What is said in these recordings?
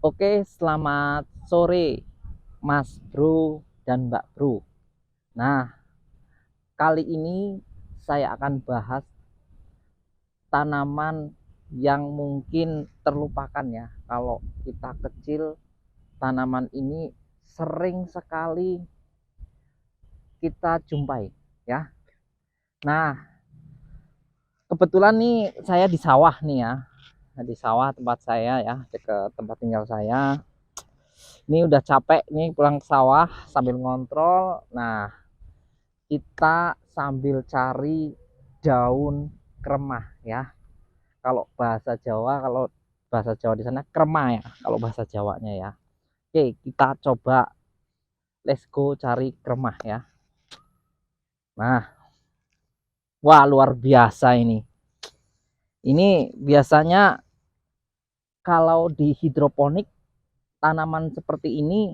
Oke, selamat sore Mas Bro dan Mbak Bro. Nah, kali ini saya akan bahas tanaman yang mungkin terlupakan ya. Kalau kita kecil, tanaman ini sering sekali kita jumpai ya. Nah, kebetulan nih saya di sawah nih ya. Nah, di sawah tempat saya ya, dekat tempat tinggal saya. Ini udah capek nih pulang ke sawah sambil ngontrol. Nah, kita sambil cari daun kremah ya. Kalau bahasa Jawa di sana kremah ya, kalau bahasa Jawanya ya. Oke, kita coba let's go cari kremah ya. Nah, wah luar biasa ini. Ini biasanya kalau di hidroponik tanaman seperti ini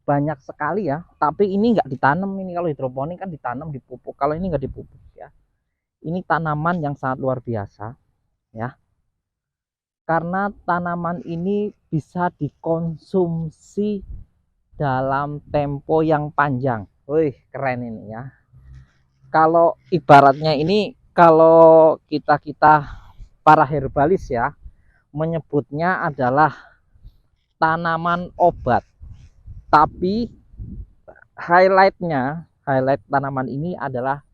banyak sekali ya, tapi ini nggak ditanam. Ini kalau hidroponik kan ditanam, dipupuk. Kalau ini nggak dipupuk ya. Ini tanaman yang sangat luar biasa ya, karena tanaman ini bisa dikonsumsi dalam tempo yang panjang. Wih, keren ini ya. Kalau ibaratnya ini, kalau kita para herbalis ya, menyebutnya adalah tanaman obat. Tapi highlight tanaman ini adalah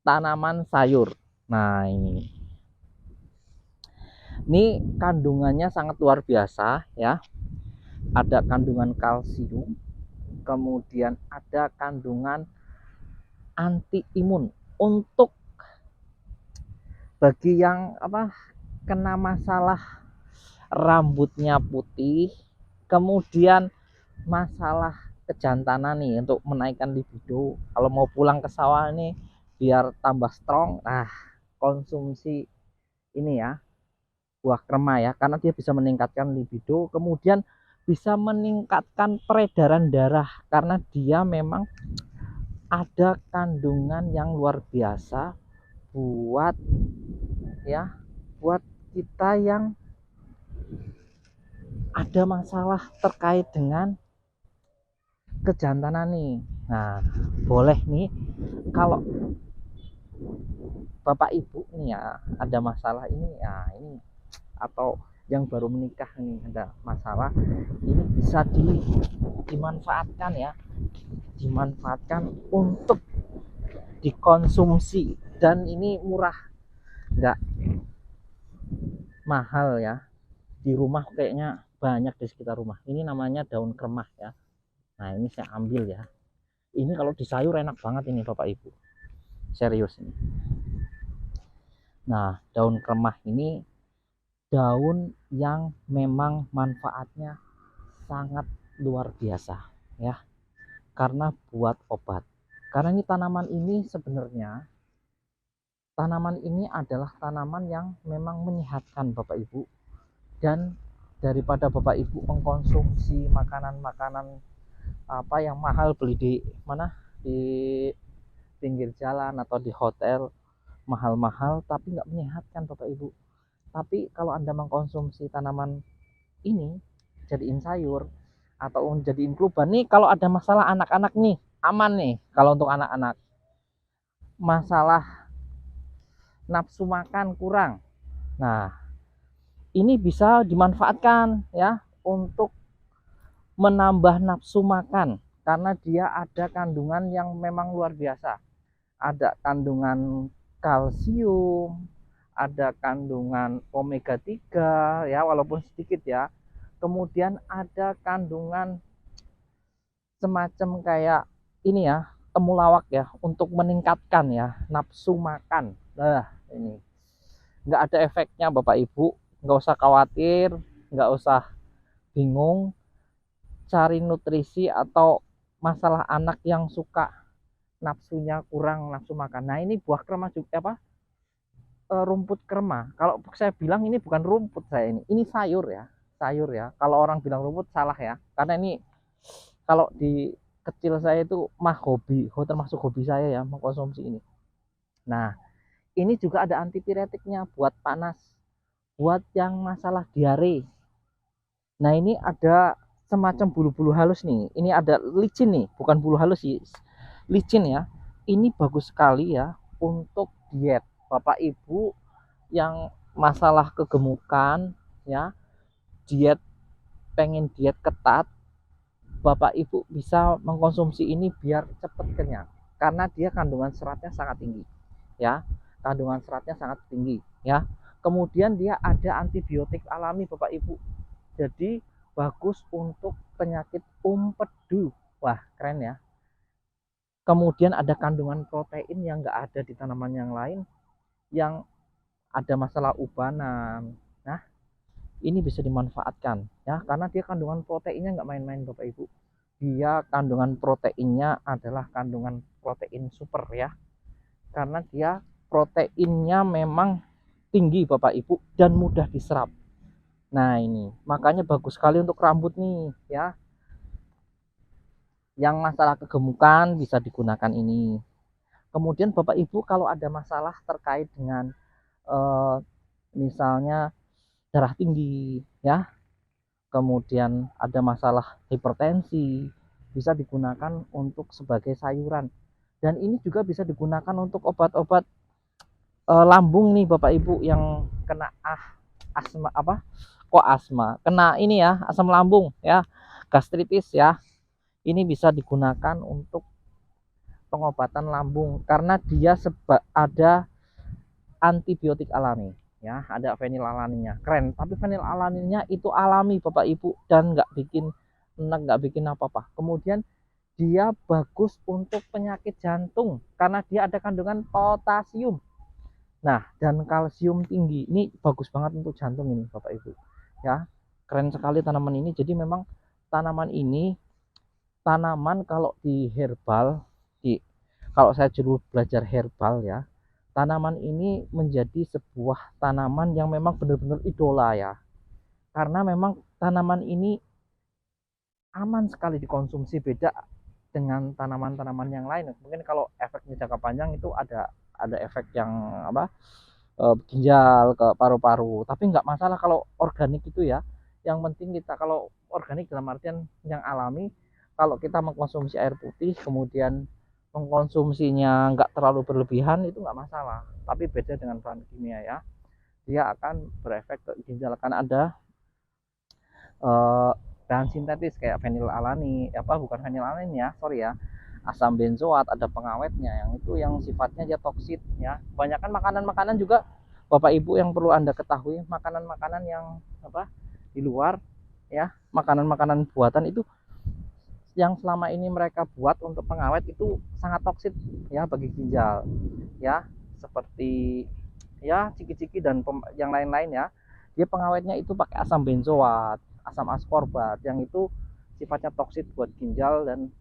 tanaman sayur. Nah, ini kandungannya sangat luar biasa ya. Ada kandungan kalsium, kemudian ada kandungan anti imun untuk bagi yang kena masalah rambutnya putih, kemudian masalah kejantanan nih, untuk menaikkan libido. Kalau mau pulang ke sawah ini biar tambah strong, nah konsumsi ini ya, buah krema ya, karena dia bisa meningkatkan libido, kemudian bisa meningkatkan peredaran darah karena dia memang ada kandungan yang luar biasa buat ya, buat kita yang ada masalah terkait dengan kejantanan nih. Nah, boleh nih kalau Bapak Ibu nih ya ada masalah ini ya, ini atau yang baru menikah nih ada masalah, ini bisa dimanfaatkan ya, dimanfaatkan untuk dikonsumsi, dan ini murah, nggak mahal ya. Di rumah kayaknya banyak di sekitar rumah. Ini namanya daun kremah ya. Nah, ini saya ambil ya. Ini kalau di sayur enak banget ini Bapak Ibu. Serius ini. Nah, daun kremah ini daun yang memang manfaatnya sangat luar biasa ya. Karena buat obat. Karena ini tanaman ini adalah tanaman yang memang menyehatkan Bapak Ibu. Dan daripada Bapak Ibu mengkonsumsi makanan-makanan yang mahal, beli di mana, di pinggir jalan atau di hotel, mahal-mahal tapi nggak menyehatkan Bapak Ibu. Tapi kalau Anda mengkonsumsi tanaman ini, jadiin sayur atau jadiin kluban nih, kalau ada masalah anak-anak nih, aman nih. Kalau untuk anak-anak masalah nafsu makan kurang, nah ini bisa dimanfaatkan ya untuk menambah nafsu makan, karena dia ada kandungan yang memang luar biasa. Ada kandungan kalsium, ada kandungan omega 3 ya, walaupun sedikit ya. Kemudian ada kandungan semacam kayak ini ya, temulawak ya, untuk meningkatkan ya nafsu makan. Nah, ini nggak ada efeknya Bapak Ibu, nggak usah khawatir, nggak usah bingung cari nutrisi atau masalah anak yang suka nafsunya kurang nafsu makan. Nah, ini buah krema juga rumput krema. Kalau saya bilang ini bukan rumput, saya ini sayur ya, sayur ya. Kalau orang bilang rumput salah ya, karena ini kalau di kecil saya itu mah termasuk hobi saya ya mengkonsumsi ini. Nah, ini juga ada antipiretiknya buat panas, buat yang masalah diare. Nah, ini ada semacam bulu-bulu halus nih. Ini ada licin nih, bukan bulu halus sih, licin ya. Ini bagus sekali ya untuk diet Bapak Ibu yang masalah kegemukan ya, diet, pengen diet ketat, Bapak Ibu bisa mengkonsumsi ini biar cepat kenyang karena dia kandungan seratnya sangat tinggi ya, kandungan seratnya sangat tinggi ya. Kemudian dia ada antibiotik alami Bapak Ibu, jadi bagus untuk penyakit empedu. Wah, keren ya. Kemudian ada kandungan protein yang enggak ada di tanaman yang lain, yang ada masalah ubanan. Nah, ini bisa dimanfaatkan ya, karena dia kandungan proteinnya nggak main-main Bapak Ibu. Dia kandungan proteinnya adalah kandungan protein super ya, karena dia proteinnya memang tinggi Bapak Ibu dan mudah diserap. Nah, ini makanya bagus sekali untuk rambut nih ya, yang masalah kegemukan bisa digunakan ini. Kemudian Bapak Ibu kalau ada masalah terkait dengan misalnya darah tinggi ya, kemudian ada masalah hipertensi, bisa digunakan untuk sebagai sayuran. Dan ini juga bisa digunakan untuk obat-obat lambung nih Bapak Ibu yang kena asma apa? Kok asma? Kena ini ya, asam lambung ya, gastritis ya. Ini bisa digunakan untuk pengobatan lambung karena dia ada antibiotik alami ya, ada fenilalaninnya. Keren, tapi fenilalaninnya itu alami Bapak Ibu dan nggak bikin enak, nggak bikin apa-apa. Kemudian dia bagus untuk penyakit jantung karena dia ada kandungan potasium, nah, dan kalsium tinggi. Ini bagus banget untuk jantung ini Bapak Ibu ya. Keren sekali tanaman ini. Jadi memang tanaman ini, tanaman kalau di herbal, kalau saya dulu belajar herbal ya, tanaman ini menjadi sebuah tanaman yang memang benar-benar idola ya, karena memang tanaman ini aman sekali dikonsumsi, beda dengan tanaman-tanaman yang lain. Mungkin kalau efeknya jangka panjang itu ada efek yang apa, ginjal ke paru-paru, tapi nggak masalah kalau organik itu ya. Yang penting kita, kalau organik dalam artian yang alami, kalau kita mengkonsumsi air putih kemudian mengkonsumsinya nggak terlalu berlebihan, itu nggak masalah. Tapi beda dengan bahan kimia ya, dia akan berefek ke ginjal, kan ada bahan sintetis kayak fenilalanin, apa bukan fenilalanin ya, sorry ya, asam benzoat, ada pengawetnya yang itu yang sifatnya dia toksit ya. Kebanyakan makanan-makanan juga Bapak Ibu yang perlu Anda ketahui, makanan-makanan yang apa di luar ya, makanan-makanan buatan itu yang selama ini mereka buat untuk pengawet itu sangat toksit ya bagi ginjal ya, seperti ya ciki-ciki dan yang lain-lain ya. Dia pengawetnya itu pakai asam benzoat, asam askorbat yang itu sifatnya toksit buat ginjal dan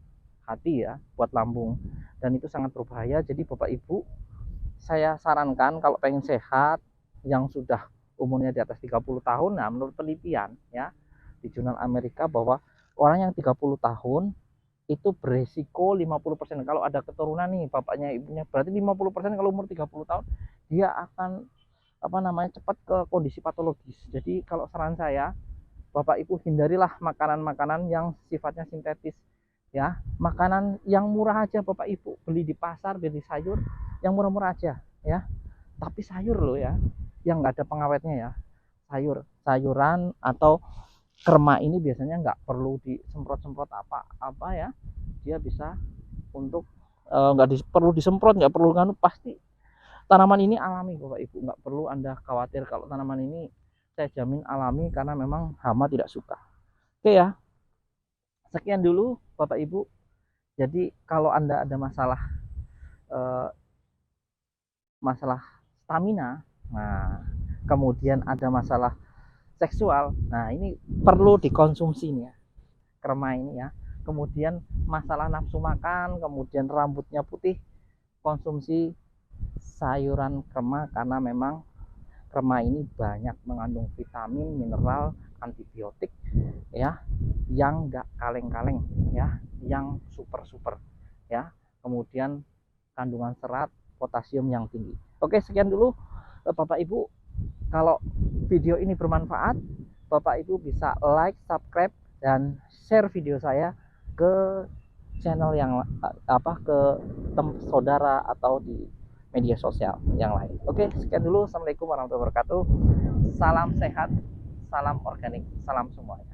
hati ya, buat lambung, dan itu sangat berbahaya. Jadi Bapak Ibu, saya sarankan kalau pengen sehat, yang sudah umurnya di atas 30 tahun, nah menurut penelitian ya di jurnal Amerika bahwa orang yang 30 tahun itu beresiko 50% kalau ada keturunan nih bapaknya ibunya, berarti 50% kalau umur 30 tahun dia akan apa namanya cepat ke kondisi patologis. Jadi kalau saran saya, Bapak Ibu hindarilah makanan-makanan yang sifatnya sintetis ya. Makanan yang murah aja Bapak Ibu, beli di pasar, beli sayur yang murah-murah aja ya. Tapi sayur loh ya, yang nggak ada pengawetnya ya. Sayuran atau kerma ini biasanya nggak perlu disemprot-semprot apa ya. Dia bisa untuk nggak perlu disemprot, nggak perlu kan, pasti tanaman ini alami Bapak Ibu, nggak perlu Anda khawatir kalau tanaman ini saya jamin alami karena memang hama tidak suka. Oke ya, sekian dulu Bapak Ibu. Jadi kalau Anda ada masalah stamina, nah kemudian ada masalah seksual, nah ini perlu dikonsumsi nih ya, kerma ini ya. Kemudian masalah nafsu makan, kemudian rambutnya putih, konsumsi sayuran kerma karena memang kerma ini banyak mengandung vitamin, mineral, antibiotik ya, yang enggak kaleng-kaleng ya, yang super ya. Kemudian kandungan serat, potasium yang tinggi. Oke, sekian dulu Bapak Ibu. Kalau video ini bermanfaat, Bapak Ibu bisa like, subscribe, dan share video saya ke channel yang ke saudara atau di media sosial yang lain. Oke, sekian dulu. Assalamualaikum warahmatullahi wabarakatuh. Salam sehat, salam organik, salam semuanya.